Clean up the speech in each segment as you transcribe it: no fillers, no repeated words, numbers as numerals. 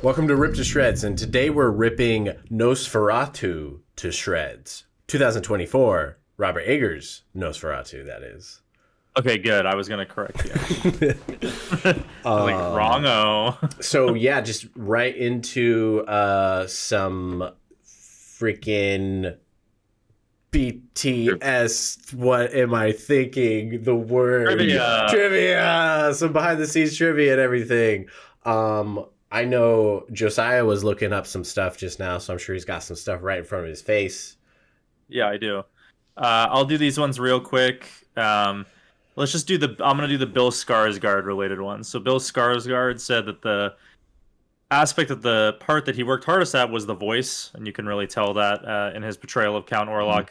Welcome to Rip to Shreds, and today we're ripping Nosferatu to shreds. 2024, Robert Eggers' Nosferatu, that is. Okay, good. I was going to correct you. Wrong-o. So, yeah, just right into some freaking BTS, what am I thinking? The word. Trivia! Some behind-the-scenes trivia and everything. I know Josiah was looking up some stuff just now, so I'm sure he's got some stuff right in front of his face. Yeah, I do. I'll do these ones real quick. Let's just do I'm going to do the Bill Skarsgård related ones. So Bill Skarsgård said that the aspect of the part that he worked hardest at was the voice, and you can really tell that in his portrayal of Count Orlok.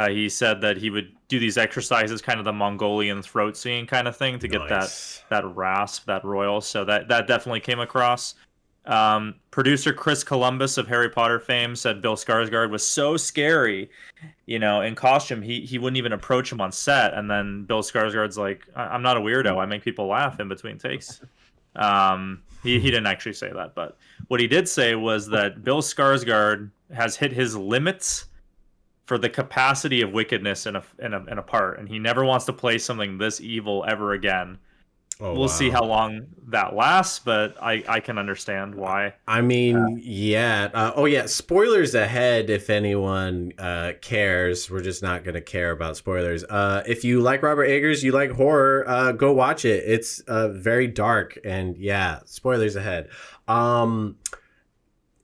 He said that he would do these exercises, kind of the Mongolian throat singing kind of thing, to get that rasp, that royal. So that definitely came across. Producer Chris Columbus of Harry Potter fame said Bill Skarsgård was so scary, in costume. He wouldn't even approach him on set. And then Bill Skarsgård's like, I'm not a weirdo. I make people laugh in between takes. He didn't actually say that, but what he did say was that Bill Skarsgård has hit his limits for the capacity of wickedness in a part, and he never wants to play something this evil ever again. We'll see how long that lasts, but I can understand why. I mean, yeah. Spoilers ahead if anyone cares. We're just not going to care about spoilers. If you like Robert Eggers, you like horror, go watch it. It's very dark, and yeah, spoilers ahead.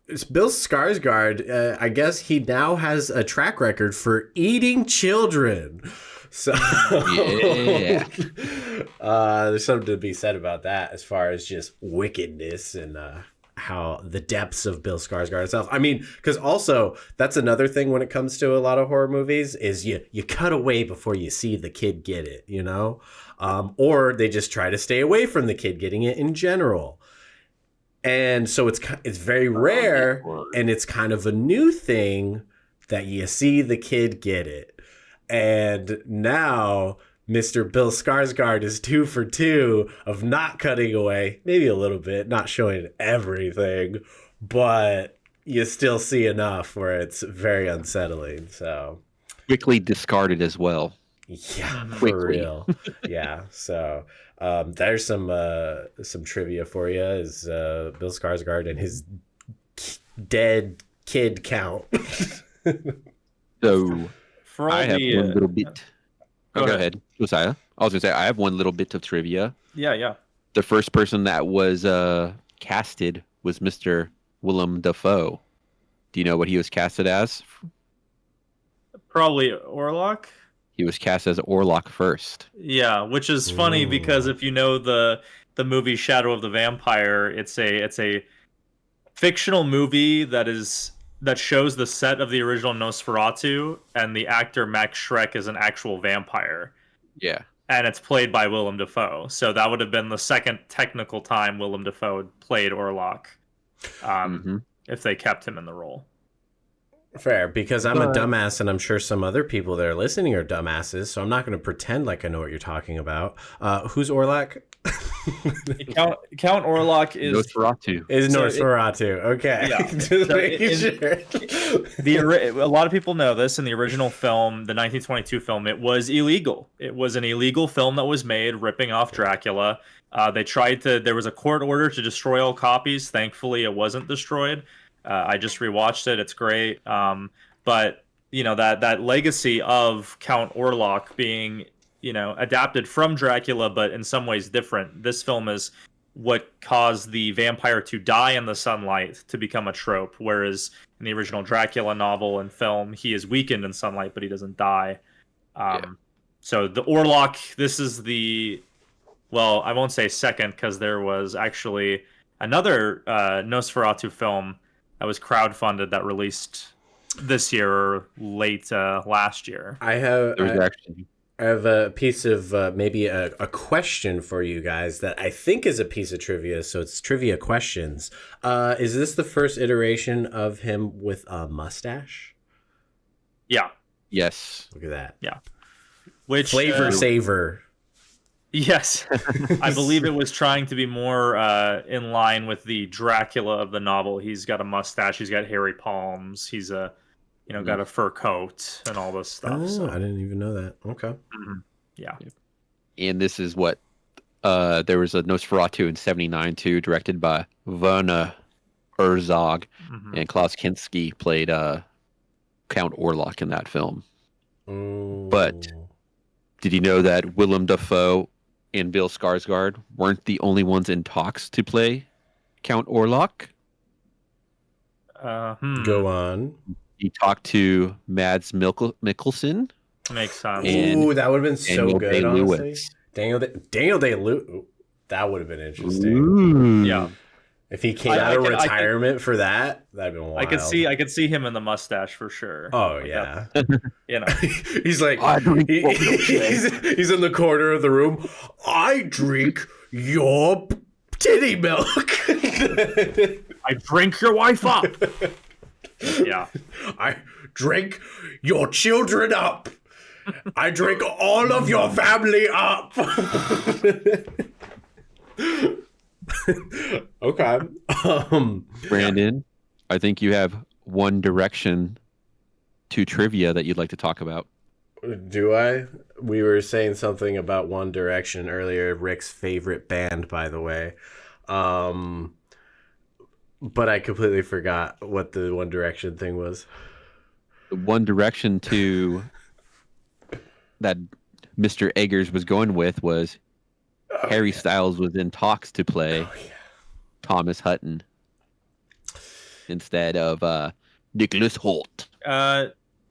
It's Bill Skarsgård. I guess he now has a track record for eating children. So yeah. There's something to be said about that as far as just wickedness and how the depths of Bill Skarsgård itself. I mean, because also that's another thing when it comes to a lot of horror movies is you cut away before you see the kid get it, or they just try to stay away from the kid getting it in general. And so it's very rare, and it's kind of a new thing that you see the kid get it. And now Mr. Bill Skarsgård is 2 for 2 of not cutting away, maybe a little bit, not showing everything, but you still see enough where it's very unsettling. So quickly discarded as well. Yeah, for real. Yeah, so there's some trivia for you. Is Bill Skarsgård and his dead kid count? So I have one little bit. Go ahead, Josiah. I was gonna say I have one little bit of trivia. Yeah. The first person that was casted was Mr. Willem Dafoe. Do you know what he was casted as? Probably Orlok. He was cast as Orlok first. Yeah, which is funny because if you know the movie Shadow of the Vampire, it's a fictional movie that shows the set of the original Nosferatu, and the actor Max Schreck is an actual vampire. Yeah. And it's played by Willem Dafoe. So that would have been the second technical time Willem Dafoe played Orlok, if they kept him in the role. Fair, because I'm a dumbass, and I'm sure some other people that are listening are dumbasses, so I'm not going to pretend like I know what you're talking about. Who's Orlok? Count Orlok is Nosferatu. Nosferatu. Okay. Yeah. Just making sure. A lot of people know this. In the original film, the 1922 film, it was illegal. It was an illegal film that was made, ripping off Dracula. There was a court order to destroy all copies. Thankfully, it wasn't destroyed. I just rewatched it. It's great. But that legacy of Count Orlok being, adapted from Dracula, but in some ways different. This film is what caused the vampire to die in the sunlight to become a trope, whereas in the original Dracula novel and film, he is weakened in sunlight, but he doesn't die. So the Orlok, this is I won't say second, because there was actually another Nosferatu film that was crowdfunded that released this year or late last year. I have a piece of maybe a question for you guys that I think is a piece of trivia. So it's trivia questions. Is this the first iteration of him with a mustache? Yeah. Yes. Look at that. Yeah. Which flavor saver. Yes, I believe it was trying to be more in line with the Dracula of the novel. He's got a mustache. He's got hairy palms. He's got a fur coat and all this stuff. Oh, So I didn't even know that. Okay. yeah. And this is what there was a Nosferatu in '79 too, directed by Werner Herzog, and Klaus Kinski played Count Orlok in that film. But did you know that Willem Dafoe and Bill Skarsgård weren't the only ones in talks to play Count Orlok? Go on. He talked to Mads Mikkelsen. Makes sense. Ooh, that would have been so Daniel good, Day-Lewis. honestly. Daniel Day-Lewis. That would have been interesting. Ooh. Yeah. If he came out of retirement for that, that'd be wild. I could see him in the mustache for sure. Oh yeah. He's like he's in the corner of the room. I drink your titty milk. I drink your wife up. Yeah. I drink your children up. I drink all of your family up. Okay. Brandon, I think you have One Direction to trivia that you'd like to talk about. Do I? We were saying something about One Direction earlier, Rick's favorite band, by the way. But I completely forgot what the One Direction thing was. One Direction to that Mr. Eggers was going with was Harry Styles was in talks to play Thomas Hutton instead of Nicholas Hoult.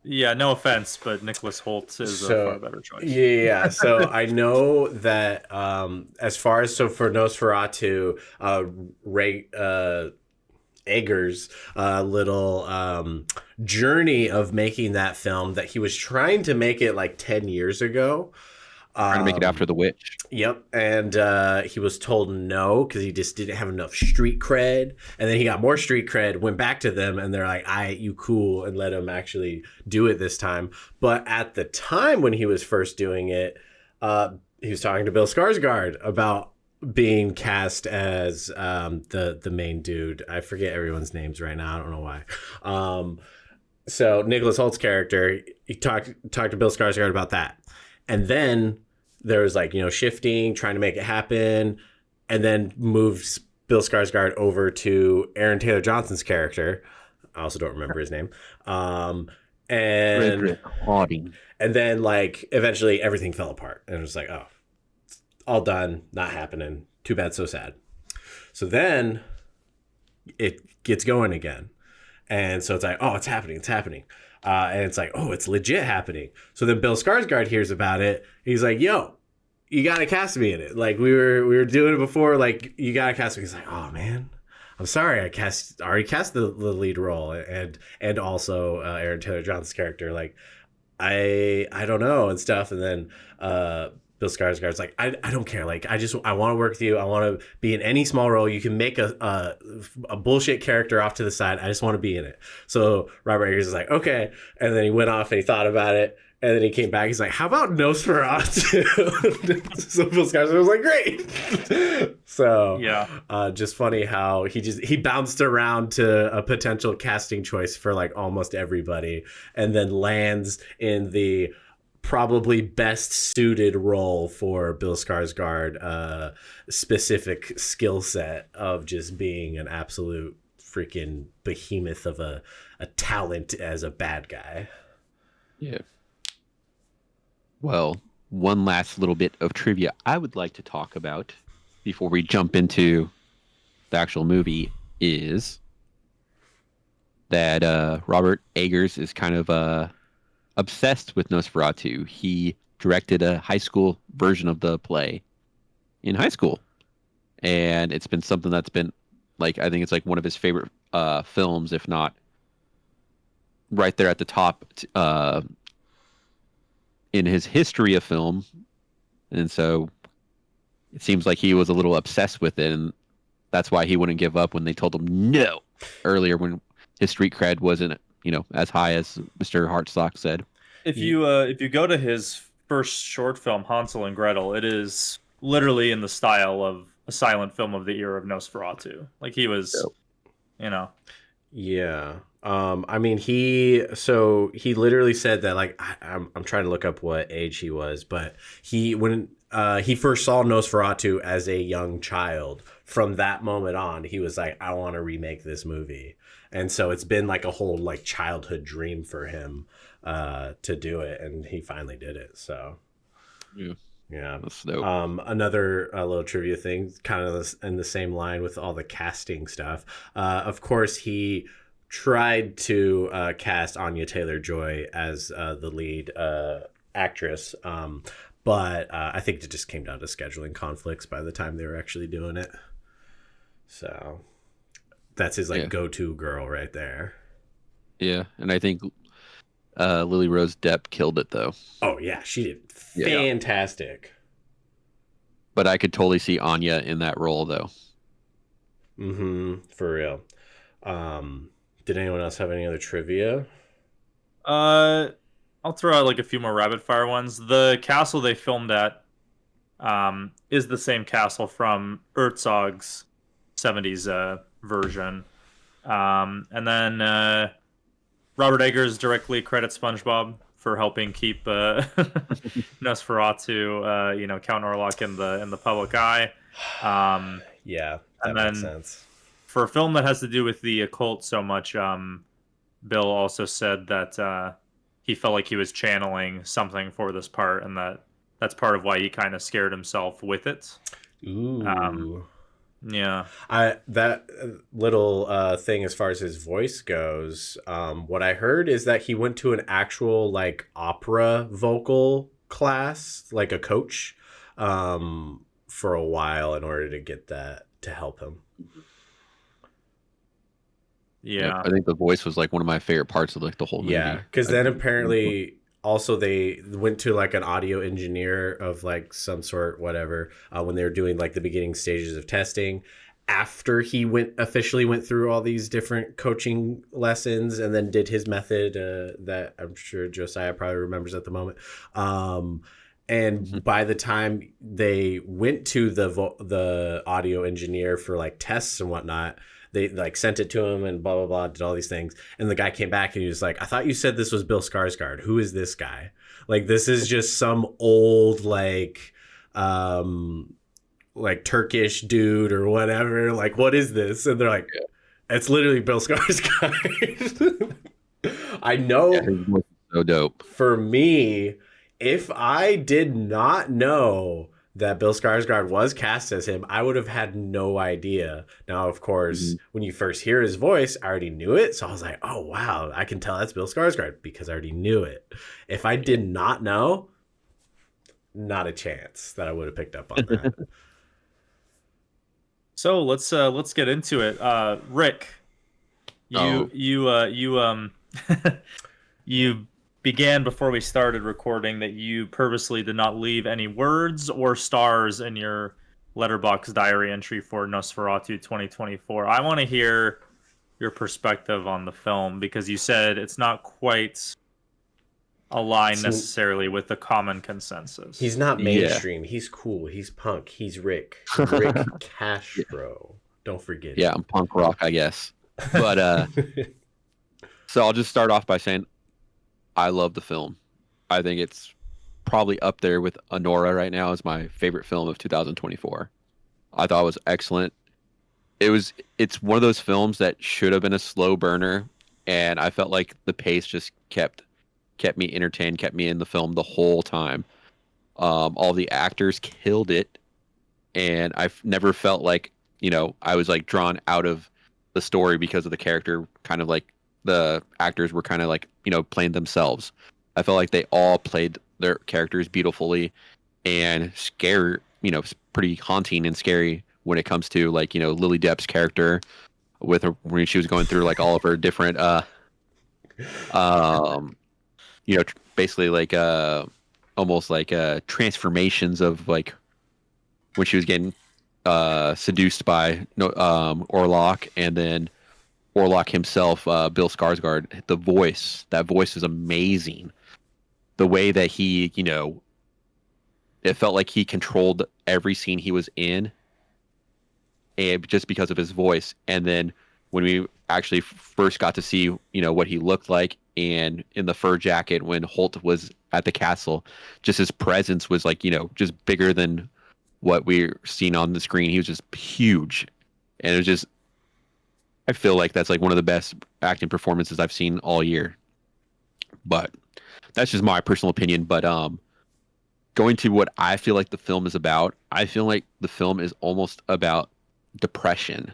Yeah, no offense, but Nicholas Hoult is a far better choice. Yeah. So I know that as far as for Nosferatu, Eggers' little journey of making that film, that he was trying to make it like 10 years ago. Trying to make it after The Witch. Yep. And he was told no because he just didn't have enough street cred. And then he got more street cred, went back to them, and they're like, you cool, and let him actually do it this time. But at the time when he was first doing it, he was talking to Bill Skarsgård about being cast as the main dude. I forget everyone's names right now. I don't know why. So Nicholas Holt's character, he talked to Bill Skarsgård about that. And then there was shifting, trying to make it happen, and then moved Bill Skarsgård over to Aaron Taylor Johnson's character. I also don't remember his name. And then eventually everything fell apart, and it was like, oh, all done, not happening. Too bad, so sad. So then it gets going again, and so it's like, oh, it's happening. And it's like, oh, it's legit happening. So then Bill Skarsgård hears about it. He's like, yo, you got to cast me in it. Like, we were doing it before. Like, you got to cast me. He's like, oh, man, I'm sorry. I already cast the lead role. And also Aaron Taylor Johnson's character. Like, I don't know and stuff. And then Bill Skarsgård's like, I don't care. Like, I want to work with you. I want to be in any small role. You can make a bullshit character off to the side. I just want to be in it. So Robert Eggers is like, okay. And then he went off and he thought about it. And then he came back. He's like, how about Nosferatu? So Bill Skarsgård was like, great. So yeah, just funny how he bounced around to a potential casting choice for like almost everybody, and then lands in the probably best suited role for Bill Skarsgård, specific skill set of just being an absolute freaking behemoth of a talent as a bad guy. Yeah. Well, one last little bit of trivia I would like to talk about before we jump into the actual movie is that Robert Eggers is kind of obsessed with Nosferatu. He directed a high school version of the play in high school, and it's been something that's been like, I think it's like one of his favorite films, if not right there at the top in his history of film. And so it seems like he was a little obsessed with it, and that's why he wouldn't give up when they told him no earlier, when his street cred wasn't as high as Mr. Hartsock said. If you go to his first short film, Hansel and Gretel, it is literally in the style of a silent film of the era of Nosferatu. Like he was, you know. Yeah. I mean, he literally said that, like, I'm trying to look up what age he was, but when he first saw Nosferatu as a young child, from that moment on, he was like, I want to remake this movie. And so it's been like a whole like childhood dream for him to do it, and he finally did it. So yeah. That's dope. Another little trivia thing, kind of in the same line with all the casting stuff. Of course, he tried to cast Anya Taylor-Joy as the lead actress, but I think it just came down to scheduling conflicts by the time they were actually doing it. So that's his go-to girl right there. Yeah, and I think Lily Rose Depp killed it though. Oh yeah, she did fantastic. But I could totally see Anya in that role though. For real. Did anyone else have any other trivia? I'll throw out like a few more rapid fire ones. The castle they filmed at is the same castle from Herzog's 70s version. And then Robert Eggers directly credits SpongeBob for helping keep Nosferatu, Count Orlok in the public eye. Yeah, that makes sense. For a film that has to do with the occult so much, Bill also said that he felt like he was channeling something for this part, and that's part of why he kind of scared himself with it. Ooh. Yeah. That little thing as far as his voice goes, what I heard is that he went to an actual like opera vocal class, like a coach, for a while in order to get that to help him. Yeah. I think the voice was like one of my favorite parts of like the whole movie. Yeah, because then apparently also they went to like an audio engineer of like some sort, whatever, when they were doing like the beginning stages of testing, after he officially went through all these different coaching lessons and then did his method that I'm sure Josiah probably remembers at the moment. And by the time they went to the audio engineer for like tests and whatnot, they like sent it to him and blah, blah, blah, did all these things. And the guy came back and he was like, I thought you said this was Bill Skarsgård. Who is this guy? Like, this is just some old, like Turkish dude or whatever. Like, what is this? And they're like, it's literally Bill Skarsgård. I know. Yeah, his voice is so dope. For me, if I did not know that Bill Skarsgård was cast as him, I would have had no idea. Now, of course, when you first hear his voice, I already knew it. So I was like, oh, wow, I can tell that's Bill Skarsgård because I already knew it. If I did not know, not a chance that I would have picked up on that. So let's get into it. Rick, you began before we started recording that you purposely did not leave any words or stars in your Letterboxd diary entry for Nosferatu 2024. I want to hear your perspective on the film because you said it's not quite aligned necessarily with the common consensus. He's not mainstream. Yeah. He's cool. He's punk. He's Rick Castro. Don't forget. Yeah, I'm punk rock, I guess. But so I'll just start off by saying I love the film. I think it's probably up there with Anora right now as my favorite film of 2024. I thought it was excellent. It's one of those films that should have been a slow burner, and I felt like the pace just kept me entertained, kept me in the film the whole time. All the actors killed it, and I've never felt like, I was like drawn out of the story because of the character, kind of like the actors were kind of like, playing themselves. I felt like they all played their characters beautifully and scary, pretty haunting and scary when it comes to like, Lily Depp's character with her when she was going through like all of her different, basically like almost like transformations of like when she was getting seduced by Orlok, and then Orlok himself, Bill Skarsgård. That voice is amazing. The way that he, it felt like he controlled every scene he was in, and just because of his voice. And then when we actually first got to see, what he looked like, and in the fur jacket when Hoult was at the castle, just his presence was like, just bigger than what we're seeing on the screen. He was just huge. And it was just, I feel like that's like one of the best acting performances I've seen all year. But that's just my personal opinion. But going to what I feel like the film is about, I feel like the film is almost about depression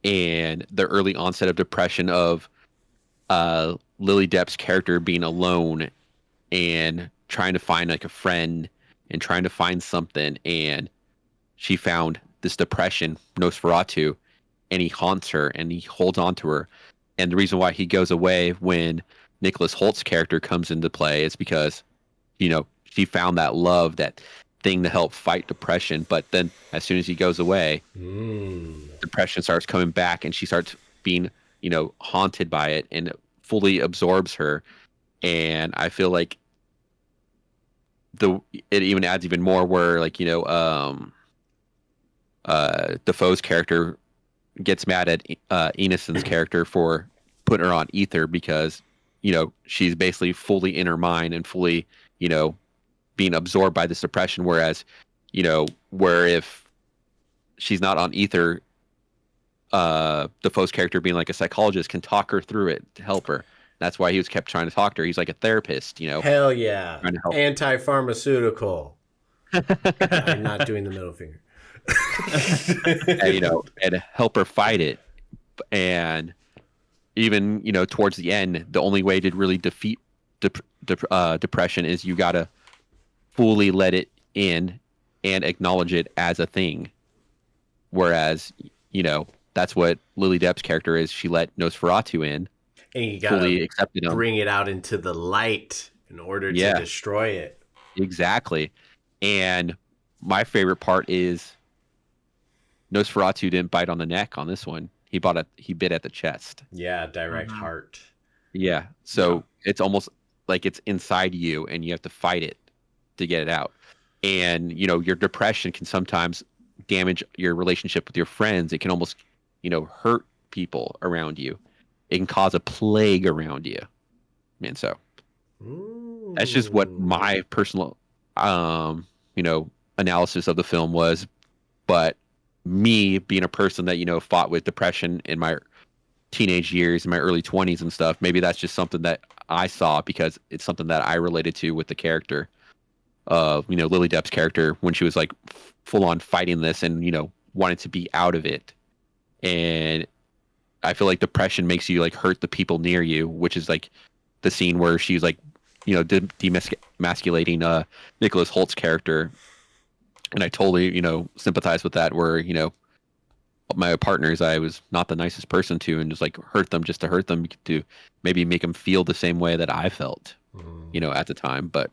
and the early onset of depression of Lily Depp's character being alone and trying to find like a friend and trying to find something. And she found this depression, Nosferatu, and he haunts her and he holds on to her. And the reason why he goes away when Nicholas Holt's character comes into play is because, she found that love, that thing to help fight depression. But then as soon as he goes away, depression starts coming back and she starts being, haunted by it, and it fully absorbs her. And I feel like it even adds even more where, like, Dafoe's character gets mad at Ineson's character for putting her on ether because, she's basically fully in her mind and fully, being absorbed by this depression. Whereas, where if she's not on ether, Dafoe's character, being like a psychologist, can talk her through it to help her. That's why he was kept trying to talk to her. He's like a therapist, Hell yeah. Anti-pharmaceutical. I'm not doing the middle finger. and help her fight it. And even, towards the end, the only way to really defeat depression is you got to fully let it in and acknowledge it as a thing. Whereas, that's what Lily Depp's character is. She let Nosferatu in. And you gotta bring it out into the light in order to destroy it. Exactly. And my favorite part is Nosferatu didn't bite on the neck on this one. He bit at the chest. Yeah, direct heart. Yeah. So it's almost like it's inside you and you have to fight it to get it out. And, your depression can sometimes damage your relationship with your friends. It can almost, hurt people around you. It can cause a plague around you. And so that's just what my personal, analysis of the film was. But me being a person that, fought with depression in my teenage years, in my early 20s and stuff, maybe that's just something that I saw because it's something that I related to with the character of, Lily Depp's character when she was like full on fighting this and, wanted to be out of it. And I feel like depression makes you like hurt the people near you, which is like the scene where she's like, demasculating Nicholas Holt's character. And I totally, sympathize with that where, my partners, I was not the nicest person to, and just like hurt them just to hurt them to maybe make them feel the same way that I felt, at the time. But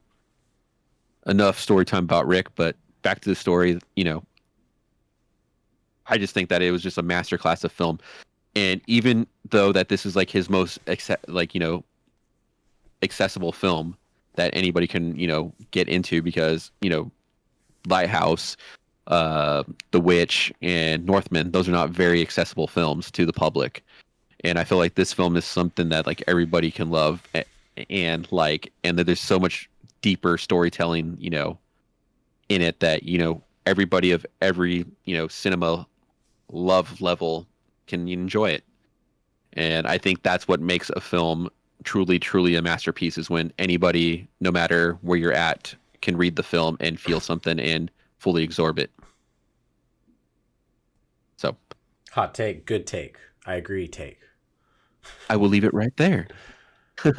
enough story time about Rick, but back to the story, I just think that it was just a masterclass of film. And even though that this is like his most accessible film that anybody can, get into because, Lighthouse, The Witch, and Northman, those are not very accessible films to the public. And I feel like this film is something that like everybody can love and like, and that there's so much deeper storytelling, in it that, everybody of every, cinema love level can enjoy it. And I think that's what makes a film truly, truly a masterpiece, is when anybody, no matter where you're at, can read the film and feel something and fully absorb it. So, hot take, good take. I agree. Take. I will leave it right there. Why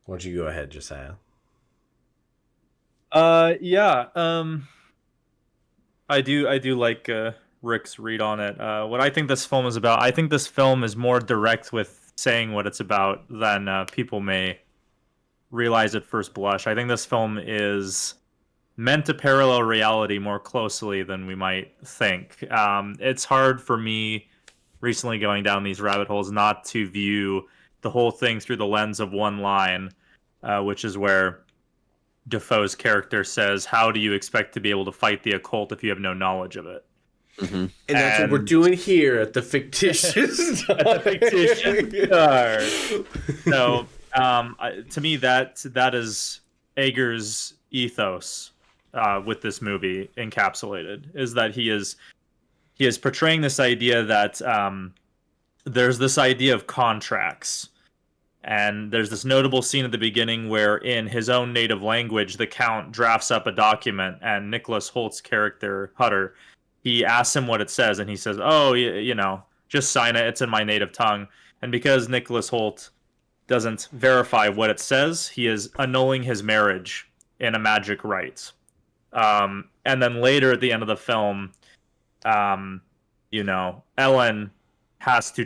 don't you go ahead, Josiah? I do like Rick's read on it. What I think this film is about, I think this film is more direct with saying what it's about than people may realize at first blush. I think this film is meant to parallel reality more closely than we might think. It's hard for me recently going down these rabbit holes not to view the whole thing through the lens of one line, which is where Dafoe's character says, "How do you expect to be able to fight the occult if you have no knowledge of it?" Mm-hmm. And that's what we're doing here at the fictitious star. At the fictitious star. So, to me, that is Eggers' ethos with this movie encapsulated, is that he is portraying this idea that there's this idea of contracts. And there's this notable scene at the beginning where, in his own native language, the Count drafts up a document, and Nicholas Holt's character, Hutter, he asks him what it says, and he says, "Oh, you know, just sign it. It's in my native tongue." And because Nicholas Hoult doesn't verify what it says, he is annulling his marriage in a magic rite. And then later at the end of the film, you know, Ellen has to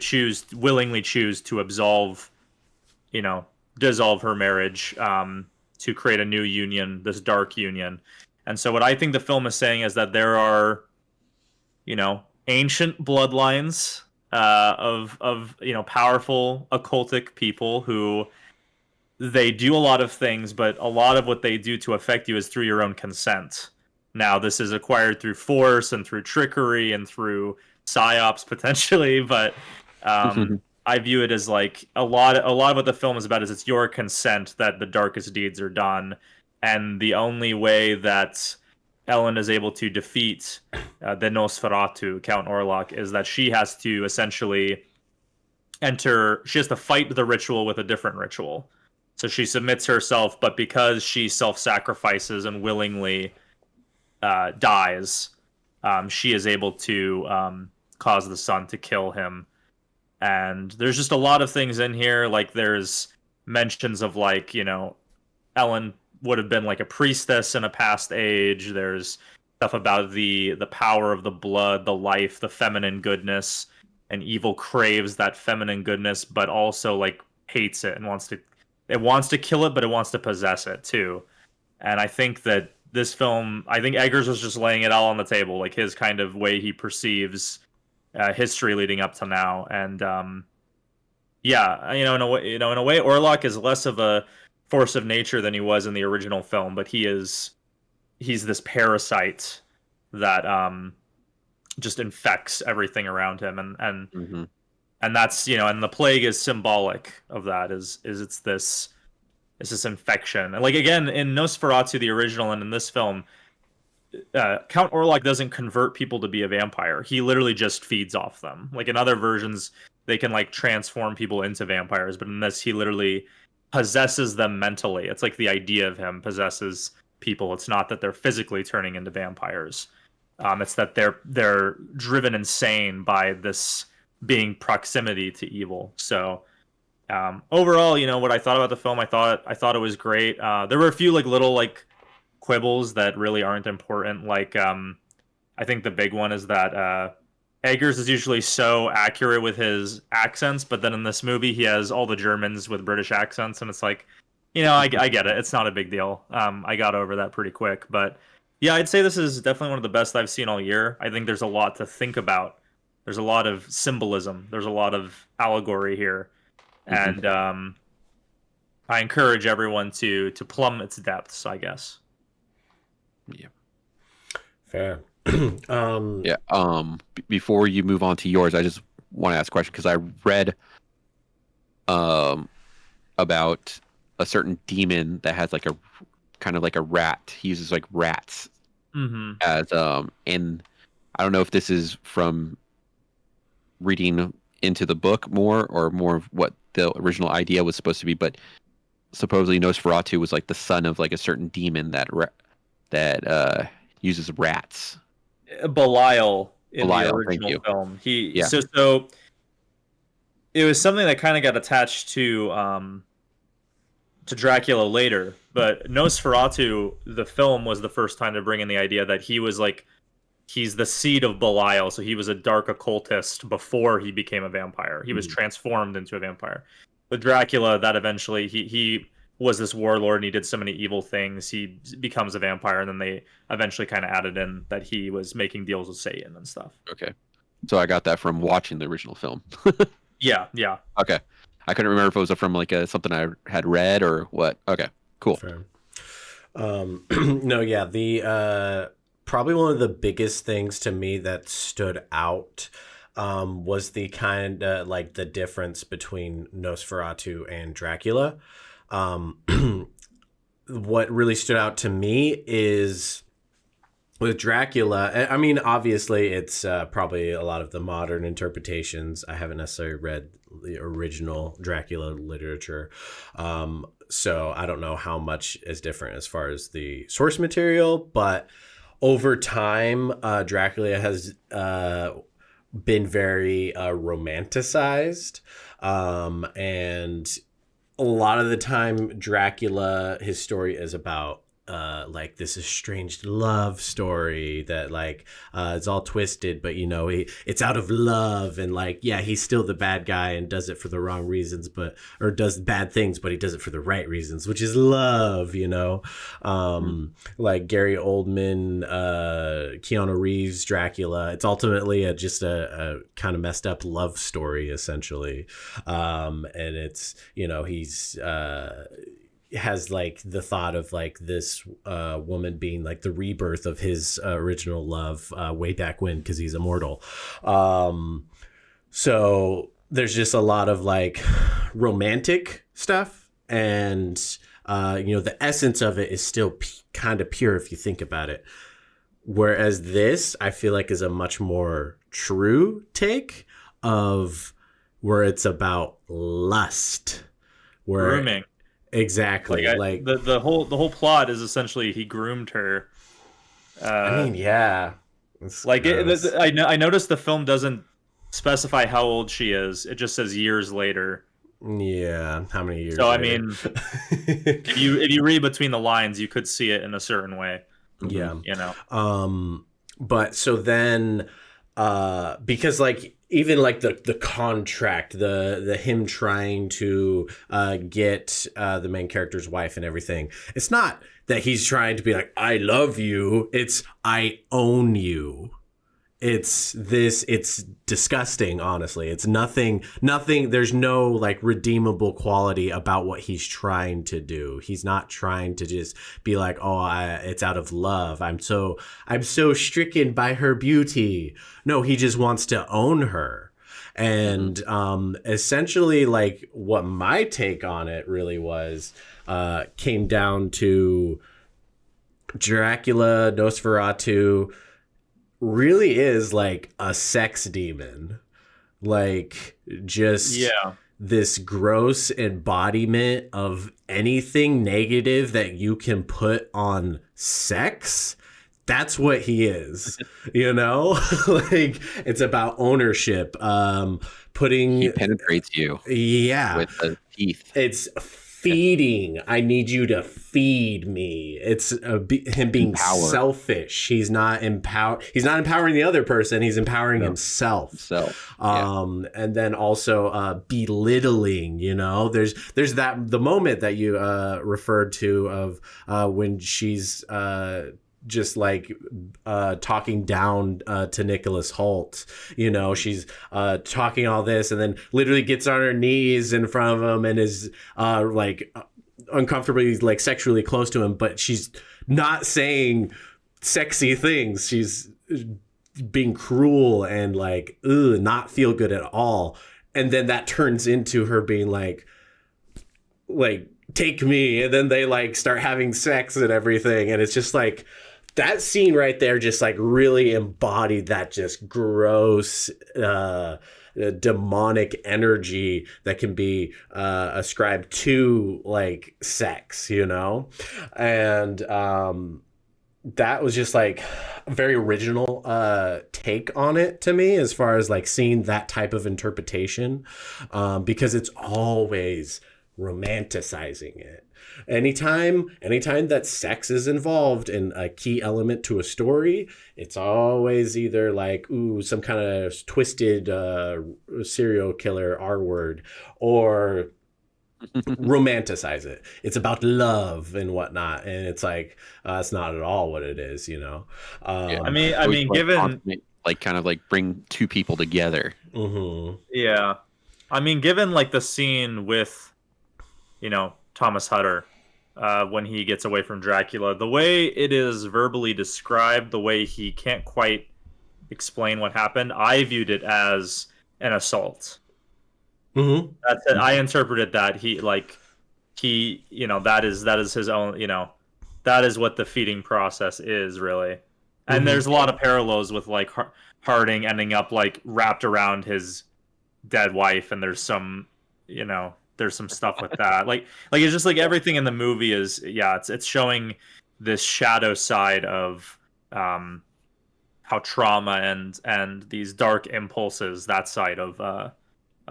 willingly choose to dissolve her marriage to create a new union, this dark union. And so what I think the film is saying is that there are, you know, ancient bloodlines of you know, powerful occultic people who they do a lot of things, but a lot of what they do to affect you is through your own consent. Now, this is acquired through force and through trickery and through psyops potentially, but I view it as like a lot of what the film is about is it's your consent that the darkest deeds are done, and the only way that Ellen is able to defeat the Nosferatu, Count Orlok, is that she has to essentially fight the ritual with a different ritual. So she submits herself, but because she self-sacrifices and willingly dies, she is able to cause the sun to kill him. And there's just a lot of things in here, like there's mentions of, like, you know, Ellen would have been like a priestess in a past age. There's stuff about the power of the blood, the life, the feminine goodness, and evil craves that feminine goodness, but also like hates it and wants to kill it, but it wants to possess it too. And I think that this film, I think Eggers was just laying it all on the table, like his kind of way he perceives history leading up to now. And yeah, in a way, Orlok is less of a force of nature than he was in the original film, but he's this parasite that just infects everything around him, and that's, you know, and the plague is symbolic of that. Is it's this infection, and like again in Nosferatu the original and in this film, Count Orlok doesn't convert people to be a vampire. He literally just feeds off them. Like in other versions, they can like transform people into vampires, but in this, he literally possesses them mentally. It's like the idea of him possesses people. It's not that they're physically turning into vampires. It's that they're driven insane by this being proximity to evil. So overall, you know, what I thought about the film, I thought it was great. There were a few like little like quibbles that really aren't important. Like I think the big one is that Eggers is usually so accurate with his accents, but then in this movie he has all the Germans with British accents, and it's like, you know, I get it. It's not a big deal. I got over that pretty quick. But yeah, I'd say this is definitely one of the best I've seen all year. I think there's a lot to think about. There's a lot of symbolism. There's a lot of allegory here. And I encourage everyone to plumb its depths, I guess. Yeah. Fair. Before you move on to yours, I just want to ask a question because I read about a certain demon that has like a kind of like a rat. He uses like rats as and I don't know if this is from reading into the book more or more of what the original idea was supposed to be, but supposedly Nosferatu was like the son of like a certain demon that uses rats. Belial in the original film. So it was something that kind of got attached to Dracula later, but Nosferatu, the film, was the first time to bring in the idea that he was like, he's the seed of Belial, so he was a dark occultist before he became a vampire. He was transformed into a vampire. With Dracula, that eventually he was this warlord and he did so many evil things, he becomes a vampire, and then they eventually kind of added in that he was making deals with Satan and stuff. Okay. So I got that from watching the original film. Yeah. Okay. I couldn't remember if it was from like something I had read or what. Okay, cool. Fair. No, yeah, the probably one of the biggest things to me that stood out was the kind of like the difference between Nosferatu and Dracula. Um, what really stood out to me is with Dracula. I mean, obviously, it's probably a lot of the modern interpretations. I haven't necessarily read the original Dracula literature. So I don't know how much is different as far as the source material, but over time, Dracula has been very romanticized. And a lot of the time, Dracula, his story is about like this estranged love story that like it's all twisted, but you know it's out of love, and like yeah, he's still the bad guy and does it for the wrong reasons, but or does bad things, but he does it for the right reasons, which is love, you know. Like Gary Oldman, Keanu Reeves Dracula, it's ultimately just a kind of messed up love story essentially, and it's, you know, he's has like the thought of like this woman being like the rebirth of his original love way back when, because he's immortal. So there's just a lot of like romantic stuff, and you know, the essence of it is still kind of pure if you think about it. Whereas this, I feel like, is a much more true take of where it's about lust. Where Grooming. Exactly. Like the whole plot is essentially he groomed her. I mean, yeah. Like I noticed the film doesn't specify how old she is. It just says years later. Yeah, how many years? So later? I mean, if you read between the lines, you could see it in a certain way. Yeah. You know. But so then because like even like the contract, the him trying to get the main character's wife and everything, it's not that he's trying to be like, I love you, it's I own you. It's disgusting, honestly. It's nothing, there's no like redeemable quality about what he's trying to do. He's not trying to just be like, oh, it's out of love. I'm so stricken by her beauty. No, he just wants to own her. And essentially like what my take on it really was came down to Dracula, Nosferatu really is like a sex demon, like just this gross embodiment of anything negative that you can put on sex. That's what he is, you know. Like it's about ownership, putting he penetrates you with the teeth. It's feeding. I need you to feed me. It's him being selfish. He's not empowering the other person. He's empowering himself. And then also belittling. You know, there's the moment that you referred to of when she's just like talking down to Nicholas Hoult. You know, she's talking all this and then literally gets on her knees in front of him and is like uncomfortably like sexually close to him, but she's not saying sexy things. She's being cruel and like not feel good at all. And then that turns into her being like take me, and then they like start having sex and everything, and it's just like that scene right there just like really embodied that just gross demonic energy that can be ascribed to like sex, you know. And that was just like a very original take on it to me, as far as like seeing that type of interpretation, because it's always romanticizing it. Anytime that sex is involved in a key element to a story, it's always either like, ooh, some kind of twisted serial killer R word, or romanticize it. It's about love and whatnot, and it's like that's not at all what it is, you know. I mean, given like kind of like bring two people together. Yeah, I mean, given like the scene with, you know, Thomas Hutter, when he gets away from Dracula. The way it is verbally described, the way he can't quite explain what happened, I viewed it as an assault. Mm-hmm. That's it. I interpreted that he, you know, that is his own, you know, that is what the feeding process is really. And there's a lot of parallels with like Harding ending up like wrapped around his dead wife, and there's some, you know, there's some stuff with that. Like it's just like everything in the movie is, yeah, it's showing this shadow side of how trauma and these dark impulses, that side of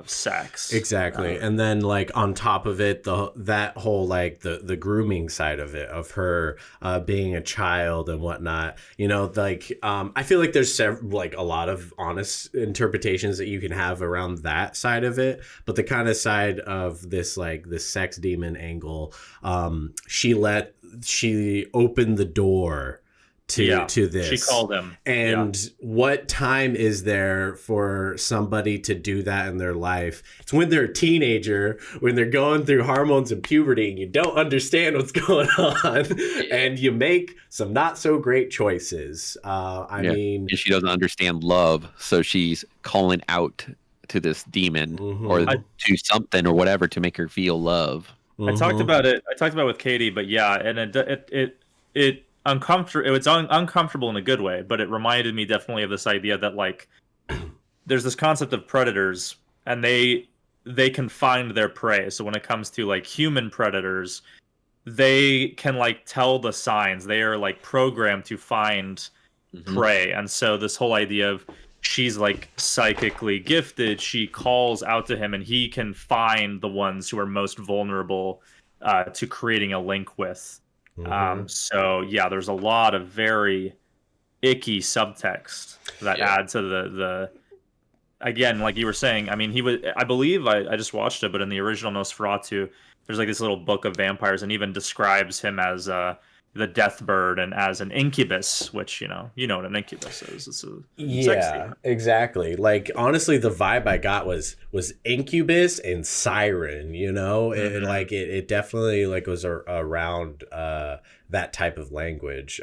sex. Exactly. And then like on top of it, that whole like the grooming side of it, of her being a child and whatnot, you know, like I feel like there's like a lot of honest interpretations that you can have around that side of it, but the kind of side of this like the sex demon angle, she opened the door to this. She called him. And what time is there for somebody to do that in their life? It's when they're a teenager, when they're going through hormones and puberty, and you don't understand what's going on, and you make some not so great choices. I mean, and she doesn't understand love, so she's calling out to this demon or to something or whatever to make her feel love. I talked about it with Katie, but yeah, and it uncomfortable. It's uncomfortable in a good way, but it reminded me definitely of this idea that like there's this concept of predators, and they can find their prey. So when it comes to like human predators, they can like tell the signs. They are like programmed to find prey, and so this whole idea of she's like psychically gifted, she calls out to him, and he can find the ones who are most vulnerable to creating a link with. So yeah, there's a lot of very icky subtext that add to the again, like you were saying. I mean, I believe I just watched it, but in the original Nosferatu, there's like this little book of vampires, and even describes him as the death bird and as an incubus, which you know what an incubus is. It's sexy. Exactly. Like honestly, the vibe I got was incubus and siren, you know, and like it definitely like was around that type of language,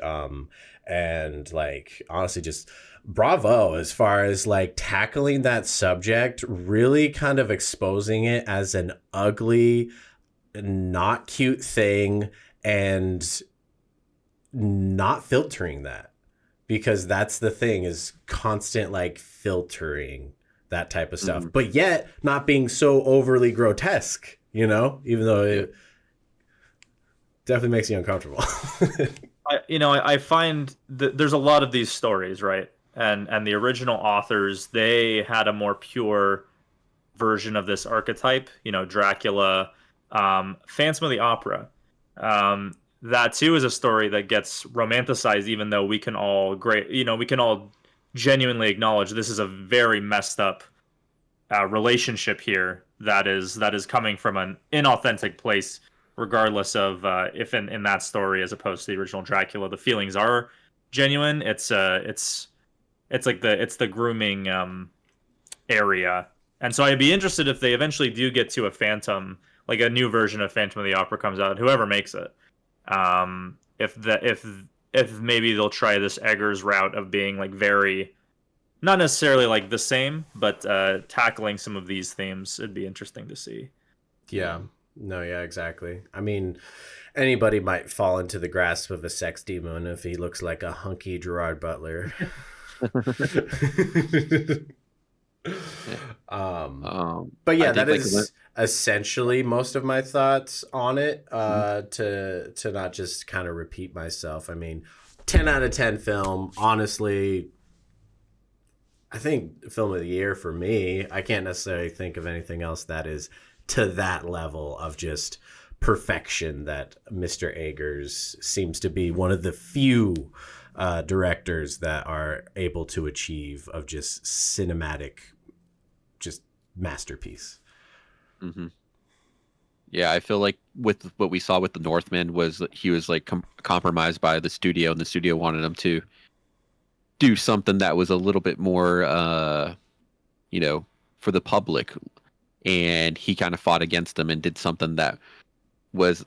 and like honestly, just bravo as far as like tackling that subject, really kind of exposing it as an ugly, not cute thing, and not filtering that, because that's the thing, is constant like filtering that type of stuff, but yet not being so overly grotesque, you know, even though it definitely makes you uncomfortable. I find that there's a lot of these stories, right? And the original authors, they had a more pure version of this archetype, you know, Dracula, Phantom of the Opera. That too is a story that gets romanticized, even though we can all genuinely acknowledge this is a very messed up relationship here that is coming from an inauthentic place, regardless of if in that story, as opposed to the original Dracula, the feelings are genuine. It's like the grooming area, and so I'd be interested if they eventually do get to a Phantom, like a new version of Phantom of the Opera comes out, whoever makes it. If maybe they'll try this Eggers route of being like very, not necessarily like the same, but tackling some of these themes, it'd be interesting to see. Yeah, no, yeah, exactly. I mean, anybody might fall into the grasp of a sex demon if he looks like a hunky Gerard Butler. But yeah, that is essentially most of my thoughts on it, to not just kind of repeat myself. I mean, 10 out of 10 film, honestly. I think film of the year for me. I can't necessarily think of anything else that is to that level of just perfection that Mr. Eggers seems to be one of the few directors that are able to achieve, of just cinematic, just masterpiece. Yeah, I feel like with what we saw with the Northman was that he was like compromised by the studio, and the studio wanted him to do something that was a little bit more, for the public, and he kind of fought against them and did something that was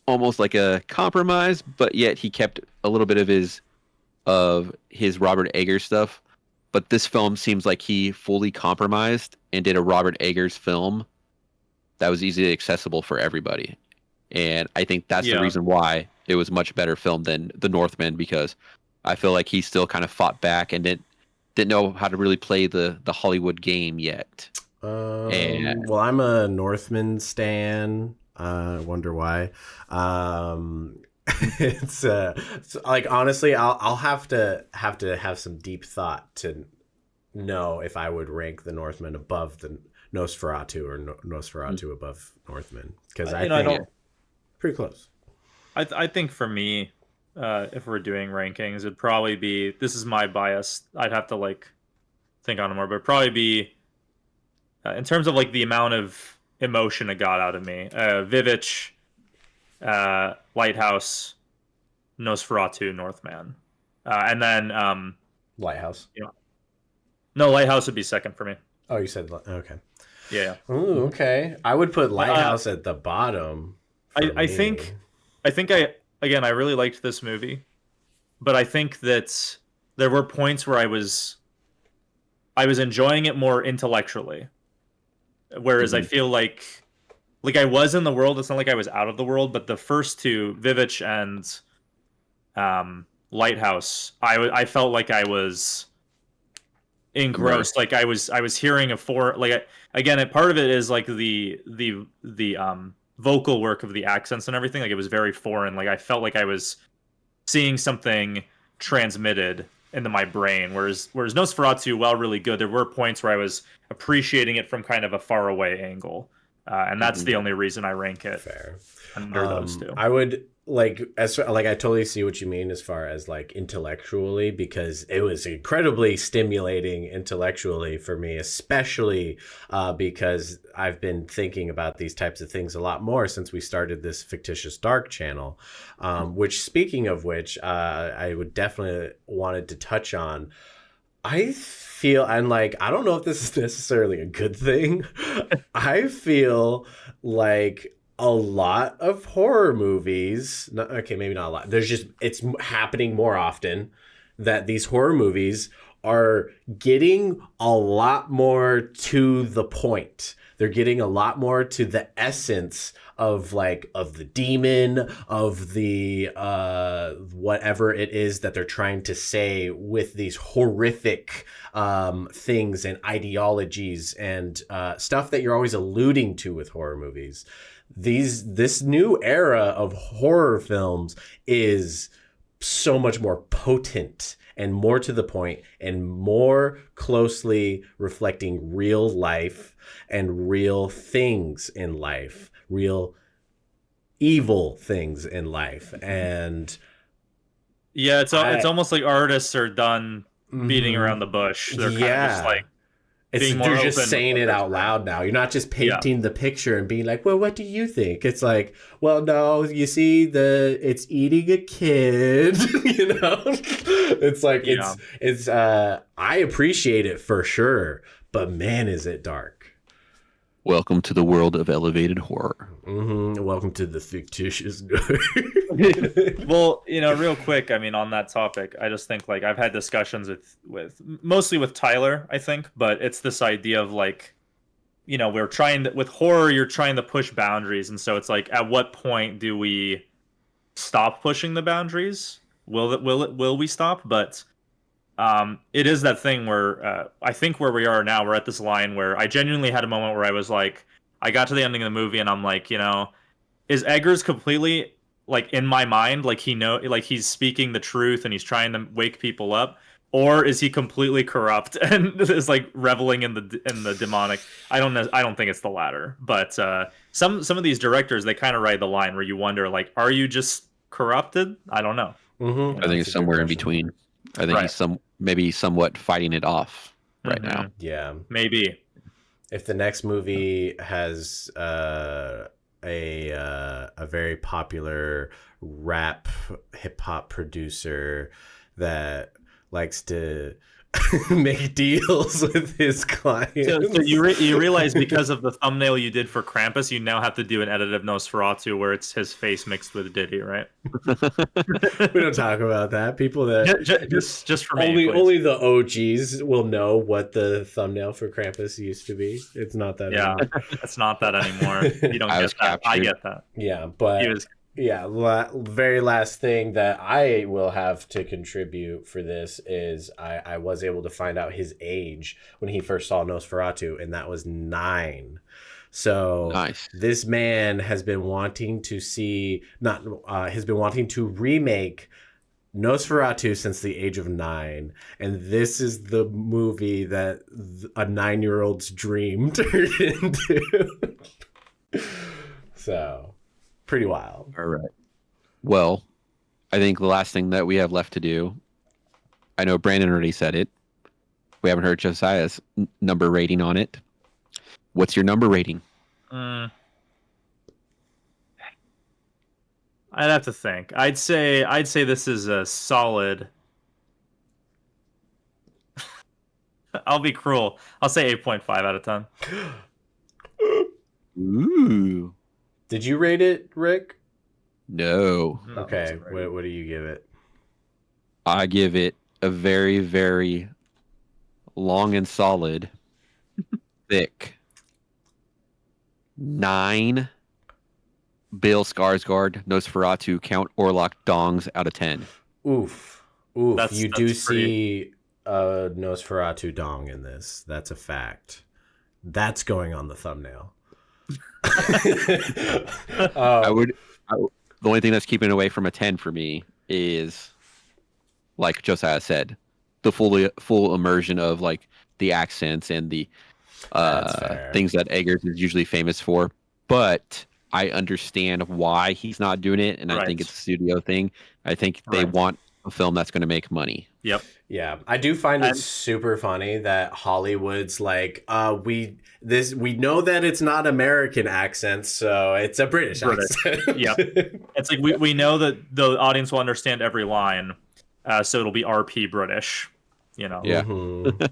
almost like a compromise, but yet he kept a little bit of his Robert Eggers stuff. But this film seems like he fully compromised and did a Robert Eggers film that was easily accessible for everybody. And I think that's the reason why it was much better film than The Northman, because I feel like he still kind of fought back and didn't know how to really play the Hollywood game yet. Well, I'm a Northman stan. I wonder why. It's like, honestly, I'll have to have some deep thought to know if I would rank The Northman above the Nosferatu or Nosferatu above Northman, because I think pretty close. I think for me, if we're doing rankings, it'd probably be, this is my bias, I'd have to like think on it more, but it'd probably be in terms of like the amount of emotion it got out of me. Vivitch, Lighthouse, Nosferatu, Northman, and then Lighthouse. No, Lighthouse would be second for me. Oh, you said okay. Yeah. Ooh, okay. I would put Lighthouse at the bottom. I think I really liked this movie, but I think that there were points where I was enjoying it more intellectually, whereas I feel like I was in the world. It's not like I was out of the world, but the first two, Vivitch and Lighthouse, I felt like I was engrossed. Like I was hearing a again, part of it is like the vocal work of the accents and everything. Like it was very foreign. Like I felt like I was seeing something transmitted into my brain. Whereas Nosferatu, while really good, there were points where I was appreciating it from kind of a far away angle. And that's the only reason I rank it under those two. I would I totally see what you mean as far as like intellectually, because it was incredibly stimulating intellectually for me, especially because I've been thinking about these types of things a lot more since we started this Fictitious Dark channel, which, speaking of which, I would definitely wanted to touch on. I feel, and like, I don't know if this is necessarily a good thing. I feel like a lot of horror movies, maybe not a lot, it's happening more often that these horror movies are getting a lot more to the point. They're getting a lot more to the essence of the demon, of the whatever it is that they're trying to say with these horrific things and ideologies and stuff that you're always alluding to with horror movies. This new era of horror films is so much more potent and more to the point and more closely reflecting real life and real things in life, real evil things in life. And yeah, it's almost like artists are done beating around the bush. They're kind of just like they're just saying it out loud now. You're not just painting the picture and being like, well, what do you think? It's like, well, no, you see it's eating a kid, you know? It's like, it's I appreciate it for sure, but man, is it dark. Welcome to the world of elevated horror. Welcome to the fictitious. Well, real quick, I mean, on that topic, I just think like I've had discussions with mostly with Tyler, I think, but it's this idea of like, we're with horror, you're trying to push boundaries, and so it's like, at what point do we stop pushing the boundaries? Will we stop? But it is that thing where I think where we are now, we're at this line where I genuinely had a moment where I was like, I got to the ending of the movie and I'm like, is Eggers completely like in my mind, like he's speaking the truth and he's trying to wake people up, or is he completely corrupt and is like reveling in the demonic? I don't know. I don't think it's the latter, but some of these directors, they kind of ride the line where you wonder, like, are you just corrupted? I don't know. I think it's somewhere in between. I think he's maybe somewhat fighting it off right now. Yeah, maybe. If the next movie has a very popular rap hip hop producer that likes to make deals with his clients. So you realize because of the thumbnail you did for Krampus, you now have to do an edit of Nosferatu where it's his face mixed with Diddy, right? We don't talk about that. People that just for me, only the OGs will know what the thumbnail for Krampus used to be. It's not that. Yeah, anymore. it's not that anymore. You don't get that. I get that. Yeah, but very last thing that I will have to contribute for this is I was able to find out his age when he first saw Nosferatu, and that was 9. So nice. This man has been wanting to remake Nosferatu since the age of 9, and this is the movie that a 9-year-old's dream turned into. So, pretty wild. All right. Well, I think the last thing that we have left to do, I know Brandon already said it. We haven't heard Josiah's number rating on it. What's your number rating? I'd have to think. I'd say this is a solid. I'll be cruel. I'll say 8.5 out of 10. Ooh. Did you rate it, Rick? No. Okay. What do you give it? I give it a very, very long and solid, thick 9 Bill Skarsgård Nosferatu Count Orlok dongs out of 10. Oof. You do see a Nosferatu dong in this. That's a fact. That's going on the thumbnail. The only thing that's keeping it away from a 10 for me is, like Josiah said, the full immersion of like the accents and the things that Eggers is usually famous for. But I understand why he's not doing it, and I think it's a studio thing. I think they want a film that's going to make money. Yep. Yeah, I do find it super funny that Hollywood's like, we know that it's not American accents, so it's a British accent. Yeah, it's like we know that the audience will understand every line, so it'll be RP British, you know. Yeah. Mm-hmm.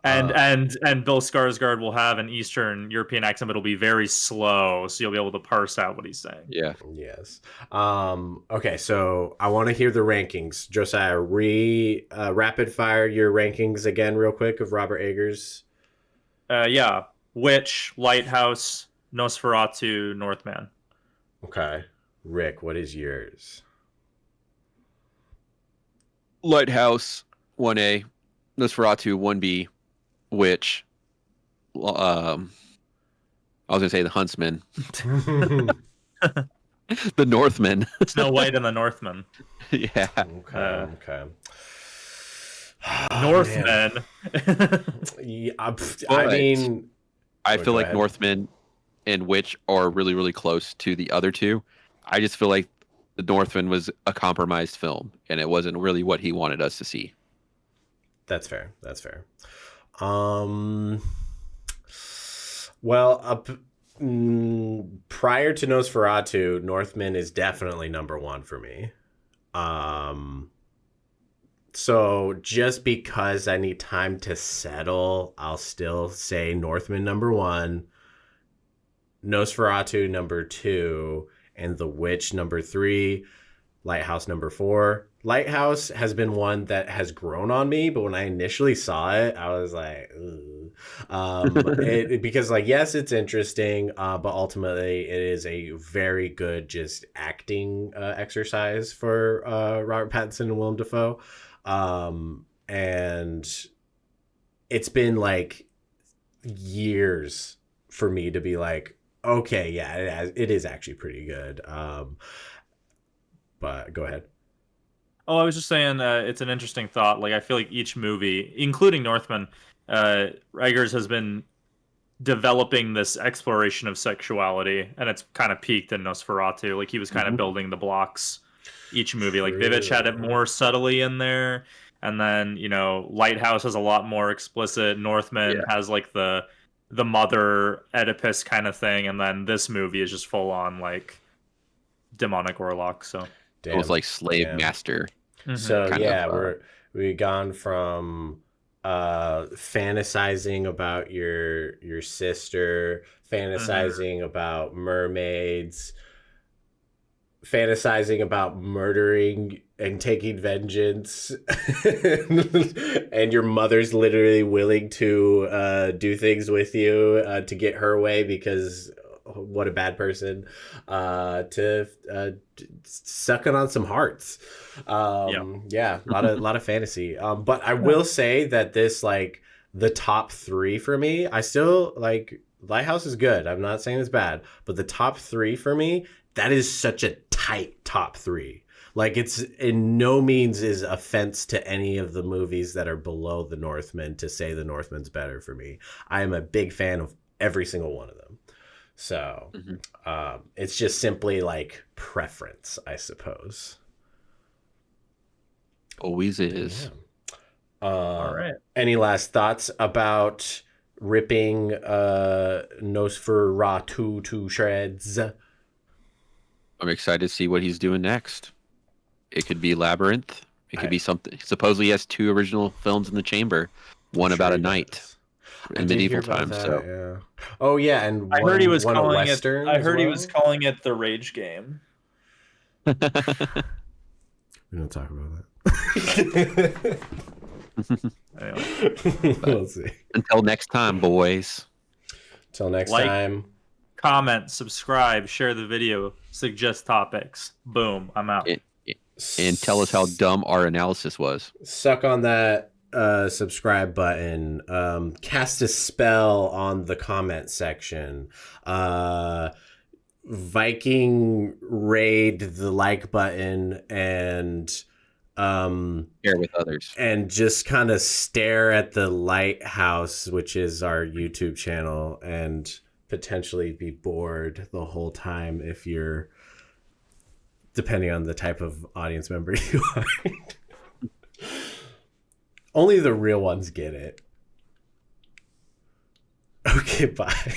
And Bill Skarsgård will have an Eastern European accent, but it'll be very slow, so you'll be able to parse out what he's saying. Yeah. Yes. Okay, so I want to hear the rankings. Josiah, rapid fire your rankings again real quick of Robert Eggers. Yeah. Witch, Lighthouse, Nosferatu, Northman. Okay. Rick, what is yours? Lighthouse 1A, Nosferatu 1B, Witch, I was gonna say the Huntsman, the Northman, Snow White and the Northman. Yeah. Okay. Northman. Yeah, I mean, I feel like Northman and Witch are really, really close to the other two. I just feel like the Northman was a compromised film, and it wasn't really what he wanted us to see. That's fair. Prior to Nosferatu, Northman is definitely number 1 for me. So just because I need time to settle, I'll still say Northman number 1, Nosferatu number 2, and The Witch number 3, Lighthouse number 4. Lighthouse has been one that has grown on me, but when I initially saw it, I was like, because like, yes, it's interesting, but ultimately it is a very good just acting exercise for Robert Pattinson and Willem Dafoe. And it's been like years for me to be like, okay, yeah, it is actually pretty good. But go ahead. Oh, I was just saying, it's an interesting thought. Like, I feel like each movie, including Northman, Eggers has been developing this exploration of sexuality, and it's kind of peaked in Nosferatu. Like, he was kind of building the blocks each movie. Like, Vivitch had it more subtly in there, and then, you know, Lighthouse has a lot more explicit. Northman has, like, the mother Oedipus kind of thing, and then this movie is just full-on, like, demonic Orlok, so... It was like slave master. So yeah, we've gone from fantasizing about your sister, fantasizing about mermaids, fantasizing about murdering and taking vengeance, and your mother's literally willing to do things with you to get her way because what a bad person, to sucking on some hearts. Yeah, a lot of fantasy. But I will say that this, like, the top three for me, I still like. Lighthouse is good. I'm not saying it's bad, but the top three for me, that is such a tight top three. Like, it's in no means is offense to any of the movies that are below The Northman to say The Northman's better for me. I am a big fan of every single one of them. So it's just simply like preference, I suppose. Always is. Yeah. All right. Any last thoughts about ripping Nosferatu to shreds? I'm excited to see what he's doing next. It could be Labyrinth. It could be something. Supposedly he has 2 original films in the chamber. One about a knight in medieval times. So, yeah. Oh yeah, and I heard he was one calling Western. I heard he was calling it the Rage Game. We don't talk about that. Anyway. We'll see. Until next time, boys. Until next Like, time. Comment, subscribe, share the video, suggest topics. Boom, I'm out. And tell us how dumb our analysis was. Suck on that subscribe button. Cast a spell on the comment section. Viking raid the like button and Share with others. And just kind of stare at the lighthouse, which is our YouTube channel, and potentially be bored the whole time if you're, depending on the type of audience member you are. Only the real ones get it. Okay, bye.